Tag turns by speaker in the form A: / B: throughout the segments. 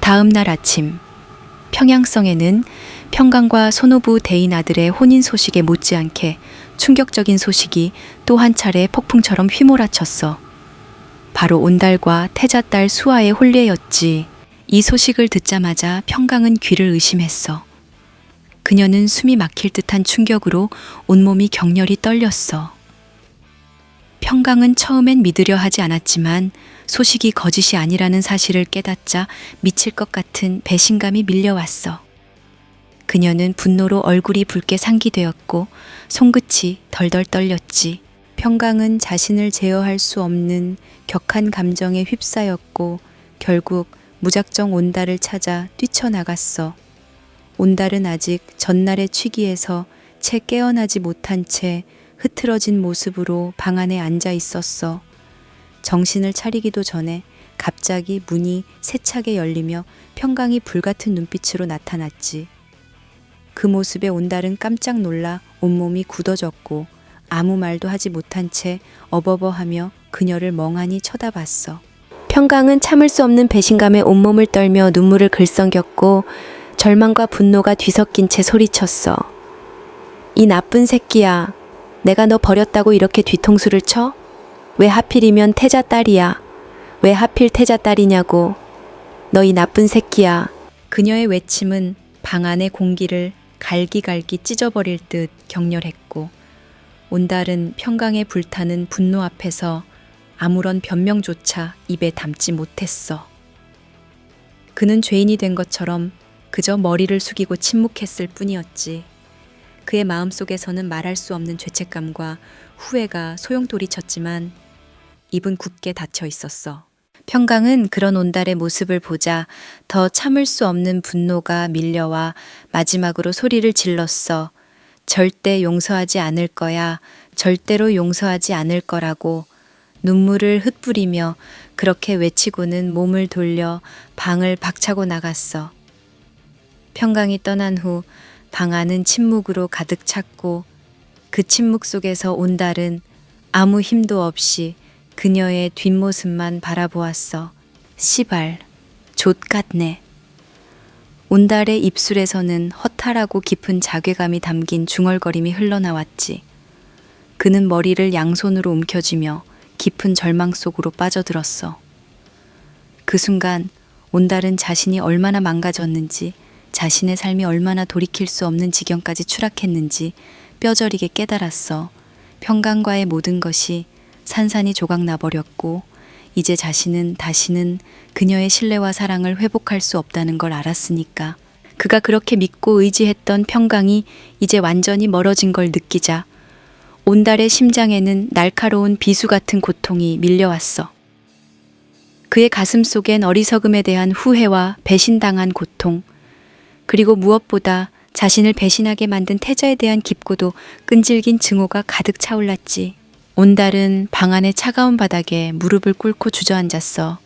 A: 다음 날 아침, 평양성에는 평강과 손오부 대인 아들의 혼인 소식에 못지않게 충격적인 소식이 또 한 차례 폭풍처럼 휘몰아쳤어. 바로 온달과 태자딸 수아의 혼례였지. 이 소식을 듣자마자 평강은 귀를 의심했어. 그녀는 숨이 막힐 듯한 충격으로 온몸이 격렬히 떨렸어. 평강은 처음엔 믿으려 하지 않았지만 소식이 거짓이 아니라는 사실을 깨닫자 미칠 것 같은 배신감이 밀려왔어. 그녀는 분노로 얼굴이 붉게 상기되었고 손끝이 덜덜 떨렸지. 평강은 자신을 제어할 수 없는 격한 감정에 휩싸였고 결국 무작정 온달을 찾아 뛰쳐나갔어. 온달은 아직 전날의 취기에서 채 깨어나지 못한 채 흐트러진 모습으로 방 안에 앉아 있었어. 정신을 차리기도 전에 갑자기 문이 세차게 열리며 평강이 불같은 눈빛으로 나타났지. 그 모습에 온달은 깜짝 놀라 온몸이 굳어졌고 아무 말도 하지 못한 채 어버버하며 그녀를 멍하니 쳐다봤어. 평강은 참을 수 없는 배신감에 온몸을 떨며 눈물을 글썽겼고 절망과 분노가 뒤섞인 채 소리쳤어. 이 나쁜 새끼야. 내가 너 버렸다고 이렇게 뒤통수를 쳐? 왜 하필이면 태자 딸이야? 왜 하필 태자 딸이냐고. 너 이 나쁜 새끼야. 그녀의 외침은 방 안의 공기를 갈기갈기 찢어버릴 듯 격렬했고 온달은 평강에 불타는 분노 앞에서 아무런 변명조차 입에 담지 못했어. 그는 죄인이 된 것처럼 그저 머리를 숙이고 침묵했을 뿐이었지. 그의 마음속에서는 말할 수 없는 죄책감과 후회가 소용돌이쳤지만 입은 굳게 닫혀 있었어. 평강은 그런 온달의 모습을 보자 더 참을 수 없는 분노가 밀려와 마지막으로 소리를 질렀어. 절대 용서하지 않을 거야. 절대로 용서하지 않을 거라고. 눈물을 흩뿌리며 그렇게 외치고는 몸을 돌려 방을 박차고 나갔어. 평강이 떠난 후 방 안은 침묵으로 가득 찼고 그 침묵 속에서 온달은 아무 힘도 없이 그녀의 뒷모습만 바라보았어. 씨발, 좆같네. 온달의 입술에서는 허탈하고 깊은 자괴감이 담긴 중얼거림이 흘러나왔지. 그는 머리를 양손으로 움켜쥐며 깊은 절망 속으로 빠져들었어. 그 순간 온달은 자신이 얼마나 망가졌는지, 자신의 삶이 얼마나 돌이킬 수 없는 지경까지 추락했는지 뼈저리게 깨달았어. 평강과의 모든 것이 산산이 조각나버렸고 이제 자신은 다시는 그녀의 신뢰와 사랑을 회복할 수 없다는 걸 알았으니까. 그가 그렇게 믿고 의지했던 평강이 이제 완전히 멀어진 걸 느끼자 온달의 심장에는 날카로운 비수 같은 고통이 밀려왔어. 그의 가슴 속엔 어리석음에 대한 후회와 배신당한 고통, 그리고 무엇보다 자신을 배신하게 만든 태자에 대한 깊고도 끈질긴 증오가 가득 차올랐지. 온달은 방 안의 차가운 바닥에 무릎을 꿇고 주저앉았어.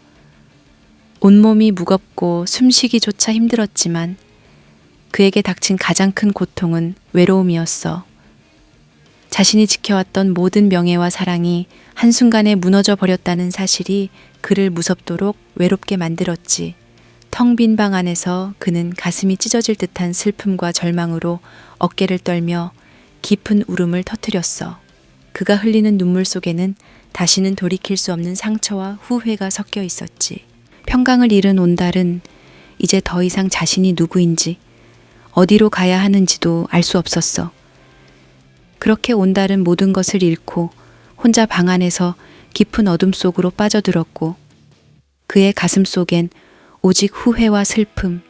A: 온몸이 무겁고 숨쉬기조차 힘들었지만 그에게 닥친 가장 큰 고통은 외로움이었어. 자신이 지켜왔던 모든 명예와 사랑이 한순간에 무너져 버렸다는 사실이 그를 무섭도록 외롭게 만들었지. 텅 빈 방 안에서 그는 가슴이 찢어질 듯한 슬픔과 절망으로 어깨를 떨며 깊은 울음을 터뜨렸어. 그가 흘리는 눈물 속에는 다시는 돌이킬 수 없는 상처와 후회가 섞여 있었지. 평강을 잃은 온달은 이제 더 이상 자신이 누구인지, 어디로 가야 하는지도 알 수 없었어. 그렇게 온달은 모든 것을 잃고 혼자 방 안에서 깊은 어둠 속으로 빠져들었고 그의 가슴 속엔 오직 후회와 슬픔,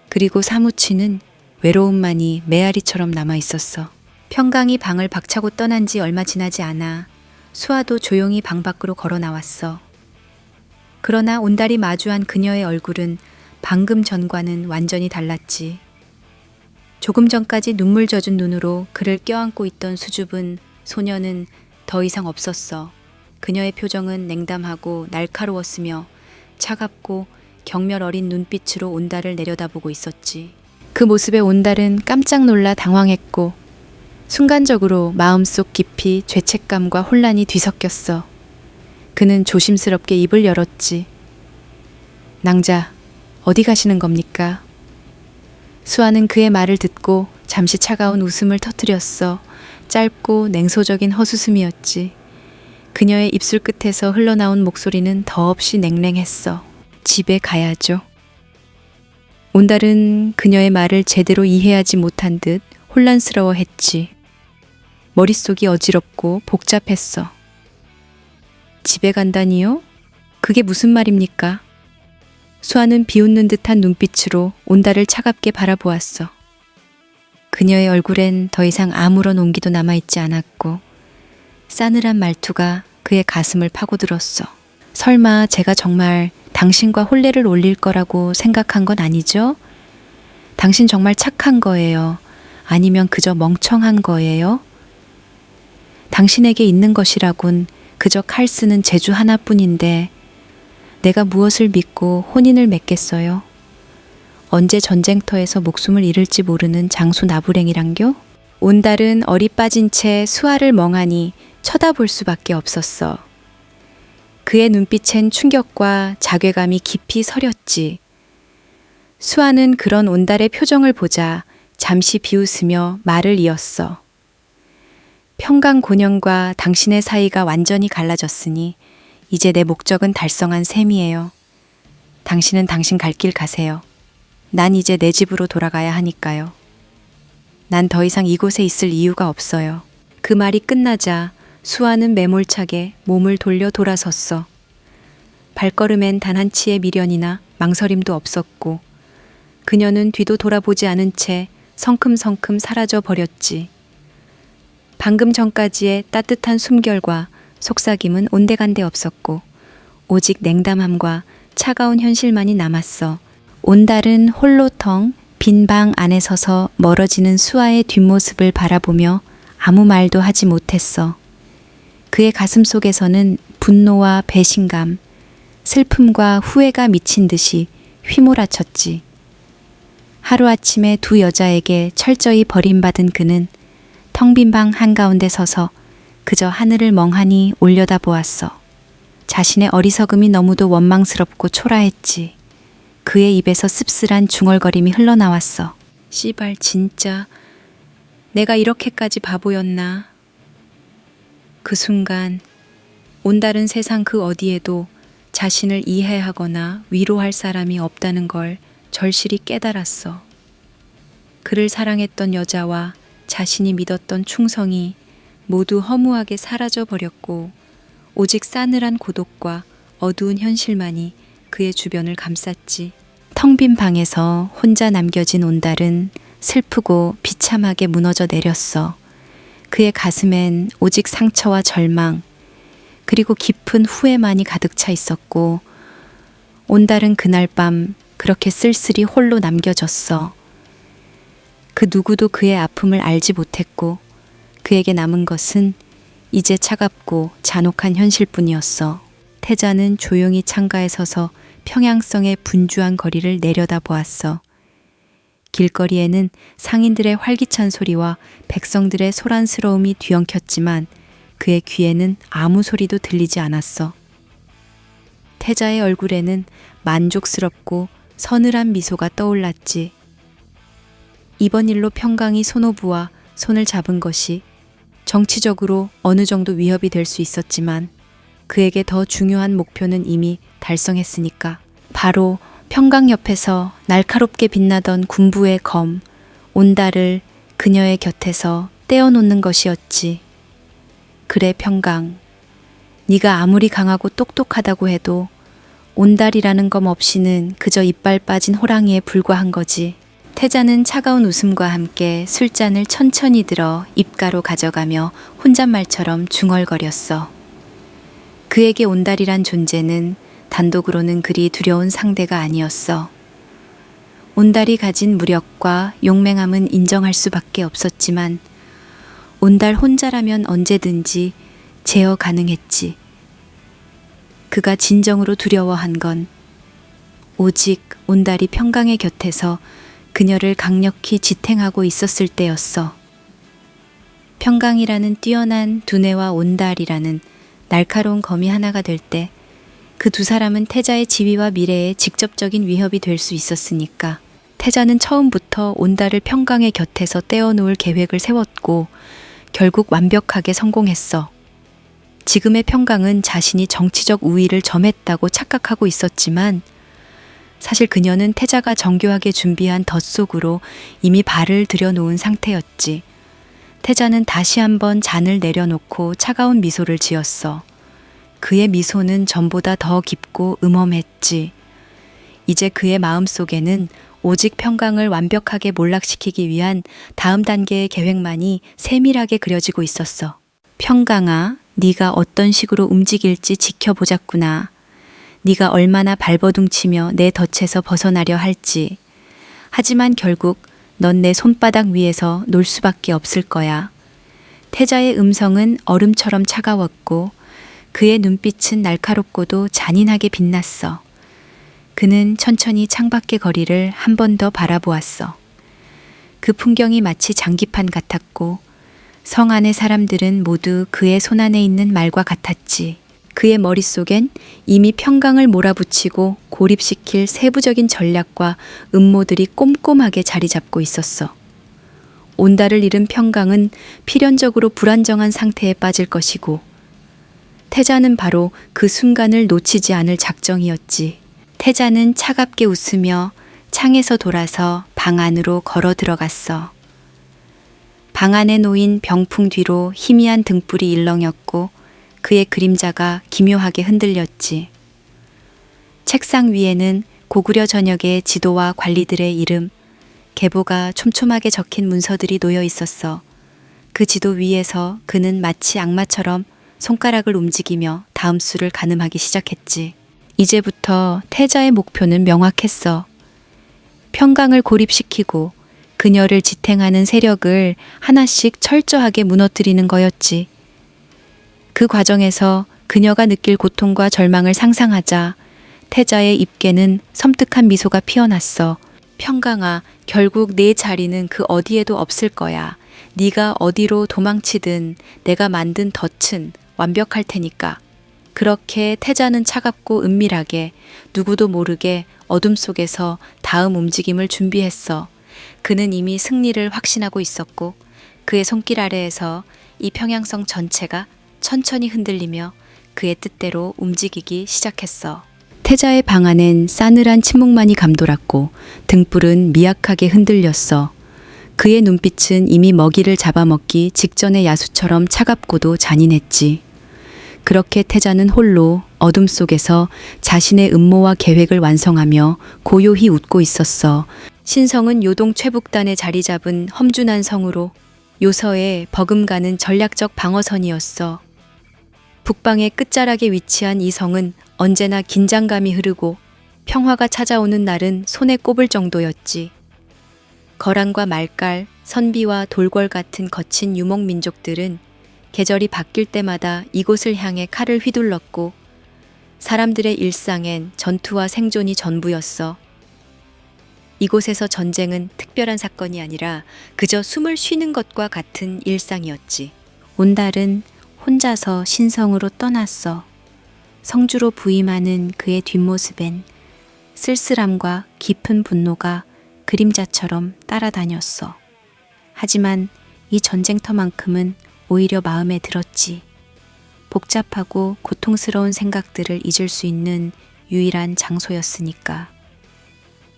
A: 그리고 사무치는 외로움만이 메아리처럼 남아 있었어. 평강이 방을 박차고 떠난 지 얼마 지나지 않아 수아도 조용히 방 밖으로 걸어 나왔어. 그러나 온달이 마주한 그녀의 얼굴은 방금 전과는 완전히 달랐지. 조금 전까지 눈물 젖은 눈으로 그를 껴안고 있던 수줍은 소녀는 더 이상 없었어. 그녀의 표정은 냉담하고 날카로웠으며 차갑고 경멸 어린 눈빛으로 온달을 내려다보고 있었지. 그 모습에 온달은 깜짝 놀라 당황했고 순간적으로 마음속 깊이 죄책감과 혼란이 뒤섞였어. 그는 조심스럽게 입을 열었지. 낭자, 어디 가시는 겁니까? 수아는 그의 말을 듣고 잠시 차가운 웃음을 터뜨렸어. 짧고 냉소적인 헛웃음이었지. 그녀의 입술 끝에서 흘러나온 목소리는 더없이 냉랭했어. 집에 가야죠. 온달은 그녀의 말을 제대로 이해하지 못한 듯 혼란스러워했지. 머릿속이 어지럽고 복잡했어. 집에 간다니요? 그게 무슨 말입니까? 수아는 비웃는 듯한 눈빛으로 온달을 차갑게 바라보았어. 그녀의 얼굴엔 더 이상 아무런 온기도 남아있지 않았고 싸늘한 말투가 그의 가슴을 파고들었어. 설마 제가 정말 당신과 혼례를 올릴 거라고 생각한 건 아니죠? 당신 정말 착한 거예요? 아니면 그저 멍청한 거예요? 당신에게 있는 것이라곤 그저 칼 쓰는 재주 하나뿐인데 내가 무엇을 믿고 혼인을 맺겠어요? 언제 전쟁터에서 목숨을 잃을지 모르는 장수 나부랭이란겨? 온달은 어리 빠진 채 수아를 멍하니 쳐다볼 수밖에 없었어. 그의 눈빛엔 충격과 자괴감이 깊이 서렸지. 수아는 그런 온달의 표정을 보자 잠시 비웃으며 말을 이었어. 평강곤영과 당신의 사이가 완전히 갈라졌으니 이제 내 목적은 달성한 셈이에요. 당신은 당신 갈 길 가세요. 난 이제 내 집으로 돌아가야 하니까요. 난 더 이상 이곳에 있을 이유가 없어요. 그 말이 끝나자 수아는 매몰차게 몸을 돌려 돌아섰어. 발걸음엔 단 한 치의 미련이나 망설임도 없었고 그녀는 뒤도 돌아보지 않은 채 성큼성큼 사라져 버렸지. 방금 전까지의 따뜻한 숨결과 속삭임은 온데간데 없었고 오직 냉담함과 차가운 현실만이 남았어. 온달은 홀로텅 빈 방 안에 서서 멀어지는 수아의 뒷모습을 바라보며 아무 말도 하지 못했어. 그의 가슴 속에서는 분노와 배신감, 슬픔과 후회가 미친 듯이 휘몰아쳤지. 하루아침에 두 여자에게 철저히 버림받은 그는 텅 빈 방 한가운데 서서 그저 하늘을 멍하니 올려다보았어. 자신의 어리석음이 너무도 원망스럽고 초라했지. 그의 입에서 씁쓸한 중얼거림이 흘러나왔어. 씨발 진짜 내가 이렇게까지 바보였나. 그 순간 온다른 세상 그 어디에도 자신을 이해하거나 위로할 사람이 없다는 걸 절실히 깨달았어. 그를 사랑했던 여자와 자신이 믿었던 충성이 모두 허무하게 사라져 버렸고 오직 싸늘한 고독과 어두운 현실만이 그의 주변을 감쌌지. 텅 빈 방에서 혼자 남겨진 온달은 슬프고 비참하게 무너져 내렸어. 그의 가슴엔 오직 상처와 절망, 그리고 깊은 후회만이 가득 차 있었고 온달은 그날 밤 그렇게 쓸쓸히 홀로 남겨졌어. 그 누구도 그의 아픔을 알지 못했고 그에게 남은 것은 이제 차갑고 잔혹한 현실뿐이었어. 태자는 조용히 창가에 서서 평양성의 분주한 거리를 내려다보았어. 길거리에는 상인들의 활기찬 소리와 백성들의 소란스러움이 뒤엉켰지만 그의 귀에는 아무 소리도 들리지 않았어. 태자의 얼굴에는 만족스럽고 서늘한 미소가 떠올랐지. 이번 일로 평강이 손오부와 손을 잡은 것이 정치적으로 어느 정도 위협이 될 수 있었지만 그에게 더 중요한 목표는 이미 달성했으니까. 바로 평강 옆에서 날카롭게 빛나던 군부의 검, 온달을 그녀의 곁에서 떼어놓는 것이었지. 그래 평강, 네가 아무리 강하고 똑똑하다고 해도 온달이라는 검 없이는 그저 이빨 빠진 호랑이에 불과한 거지. 태자는 차가운 웃음과 함께 술잔을 천천히 들어 입가로 가져가며 혼잣말처럼 중얼거렸어. 그에게 온달이란 존재는 단독으로는 그리 두려운 상대가 아니었어. 온달이 가진 무력과 용맹함은 인정할 수밖에 없었지만 온달 혼자라면 언제든지 제어 가능했지. 그가 진정으로 두려워한 건 오직 온달이 평강의 곁에서 그녀를 강력히 지탱하고 있었을 때였어. 평강이라는 뛰어난 두뇌와 온달이라는 날카로운 검이 하나가 될 때 그 두 사람은 태자의 지위와 미래에 직접적인 위협이 될 수 있었으니까 태자는 처음부터 온달을 평강의 곁에서 떼어놓을 계획을 세웠고 결국 완벽하게 성공했어. 지금의 평강은 자신이 정치적 우위를 점했다고 착각하고 있었지만 사실 그녀는 태자가 정교하게 준비한 덫 속으로 이미 발을 들여놓은 상태였지. 태자는 다시 한번 잔을 내려놓고 차가운 미소를 지었어. 그의 미소는 전보다 더 깊고 음험했지. 이제 그의 마음속에는 오직 평강을 완벽하게 몰락시키기 위한 다음 단계의 계획만이 세밀하게 그려지고 있었어. 평강아, 네가 어떤 식으로 움직일지 지켜보자꾸나. 네가 얼마나 발버둥치며 내 덫에서 벗어나려 할지. 하지만 결국 넌 내 손바닥 위에서 놀 수밖에 없을 거야. 태자의 음성은 얼음처럼 차가웠고 그의 눈빛은 날카롭고도 잔인하게 빛났어. 그는 천천히 창밖의 거리를 한 번 더 바라보았어. 그 풍경이 마치 장기판 같았고 성 안의 사람들은 모두 그의 손안에 있는 말과 같았지. 그의 머릿속엔 이미 평강을 몰아붙이고 고립시킬 세부적인 전략과 음모들이 꼼꼼하게 자리 잡고 있었어. 온달을 잃은 평강은 필연적으로 불안정한 상태에 빠질 것이고 태자는 바로 그 순간을 놓치지 않을 작정이었지. 태자는 차갑게 웃으며 창에서 돌아서 방 안으로 걸어 들어갔어. 방 안에 놓인 병풍 뒤로 희미한 등불이 일렁였고 그의 그림자가 기묘하게 흔들렸지. 책상 위에는 고구려 전역의 지도와 관리들의 이름, 계보가 촘촘하게 적힌 문서들이 놓여 있었어. 그 지도 위에서 그는 마치 악마처럼 손가락을 움직이며 다음 수를 가늠하기 시작했지. 이제부터 태자의 목표는 명확했어. 평강을 고립시키고 그녀를 지탱하는 세력을 하나씩 철저하게 무너뜨리는 거였지. 그 과정에서 그녀가 느낄 고통과 절망을 상상하자 태자의 입계는 섬뜩한 미소가 피어났어. 평강아, 결국 내 자리는 그 어디에도 없을 거야. 네가 어디로 도망치든 내가 만든 덫은 완벽할 테니까. 그렇게 태자는 차갑고 은밀하게 누구도 모르게 어둠 속에서 다음 움직임을 준비했어. 그는 이미 승리를 확신하고 있었고 그의 손길 아래에서 이 평양성 전체가 천천히 흔들리며 그의 뜻대로 움직이기 시작했어. 태자의 방 안엔 싸늘한 침묵만이 감돌았고 등불은 미약하게 흔들렸어. 그의 눈빛은 이미 먹이를 잡아먹기 직전의 야수처럼 차갑고도 잔인했지. 그렇게 태자는 홀로 어둠 속에서 자신의 음모와 계획을 완성하며 고요히 웃고 있었어. 신성은 요동 최북단에 자리 잡은 험준한 성으로 요서에 버금가는 전략적 방어선이었어. 북방의 끝자락에 위치한 이 성은 언제나 긴장감이 흐르고 평화가 찾아오는 날은 손에 꼽을 정도였지. 거란과 말깔, 선비와 돌궐 같은 거친 유목민족들은 계절이 바뀔 때마다 이곳을 향해 칼을 휘둘렀고 사람들의 일상엔 전투와 생존이 전부였어. 이곳에서 전쟁은 특별한 사건이 아니라 그저 숨을 쉬는 것과 같은 일상이었지. 온달은 혼자서 신성으로 떠났어. 성주로 부임하는 그의 뒷모습엔 쓸쓸함과 깊은 분노가 그림자처럼 따라다녔어. 하지만 이 전쟁터만큼은 오히려 마음에 들었지. 복잡하고 고통스러운 생각들을 잊을 수 있는 유일한 장소였으니까.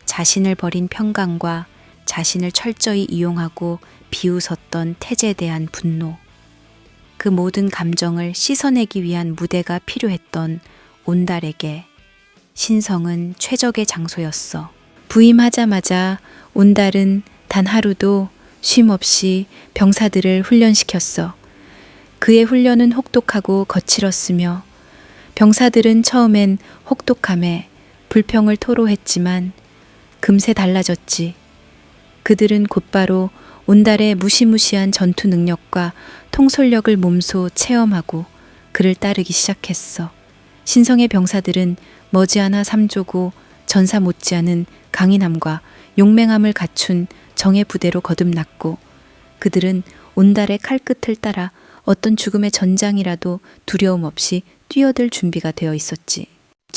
A: 자신을 버린 평강과 자신을 철저히 이용하고 비웃었던 태제에 대한 분노. 그 모든 감정을 씻어내기 위한 무대가 필요했던 온달에게 신성은 최적의 장소였어. 부임하자마자 온달은 단 하루도 쉼 없이 병사들을 훈련시켰어. 그의 훈련은 혹독하고 거칠었으며 병사들은 처음엔 혹독함에 불평을 토로했지만 금세 달라졌지. 그들은 곧바로 온달의 무시무시한 전투 능력과 통솔력을 몸소 체험하고 그를 따르기 시작했어. 신성의 병사들은 머지않아 삼조고 전사 못지않은 강인함과 용맹함을 갖춘 정예 부대로 거듭났고 그들은 온달의 칼끝을 따라 어떤 죽음의 전장이라도 두려움 없이 뛰어들 준비가 되어 있었지.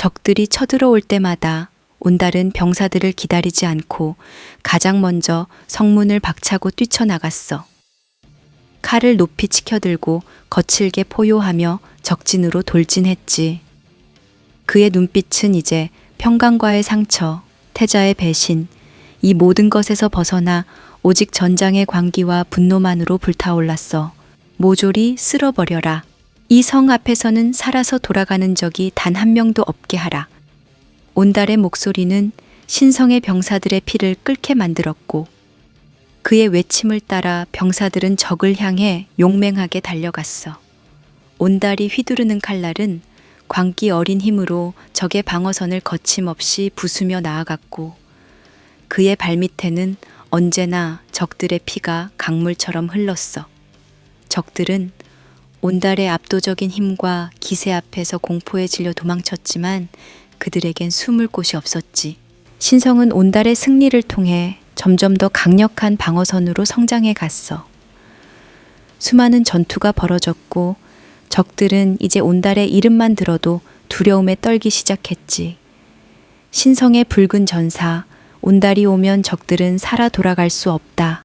A: 적들이 쳐들어올 때마다 온달은 병사들을 기다리지 않고 가장 먼저 성문을 박차고 뛰쳐나갔어. 칼을 높이 치켜들고 거칠게 포효하며 적진으로 돌진했지. 그의 눈빛은 이제 평강과의 상처, 태자의 배신, 이 모든 것에서 벗어나 오직 전장의 광기와 분노만으로 불타올랐어. 모조리 쓸어버려라. 이 성 앞에서는 살아서 돌아가는 적이 단 한 명도 없게 하라. 온달의 목소리는 신성의 병사들의 피를 끓게 만들었고 그의 외침을 따라 병사들은 적을 향해 용맹하게 달려갔어. 온달이 휘두르는 칼날은 광기 어린 힘으로 적의 방어선을 거침없이 부수며 나아갔고 그의 발밑에는 언제나 적들의 피가 강물처럼 흘렀어. 적들은 온달의 압도적인 힘과 기세 앞에서 공포에 질려 도망쳤지만 그들에겐 숨을 곳이 없었지. 신성은 온달의 승리를 통해 점점 더 강력한 방어선으로 성장해 갔어. 수많은 전투가 벌어졌고 적들은 이제 온달의 이름만 들어도 두려움에 떨기 시작했지. 신성의 붉은 전사, 온달이 오면 적들은 살아 돌아갈 수 없다.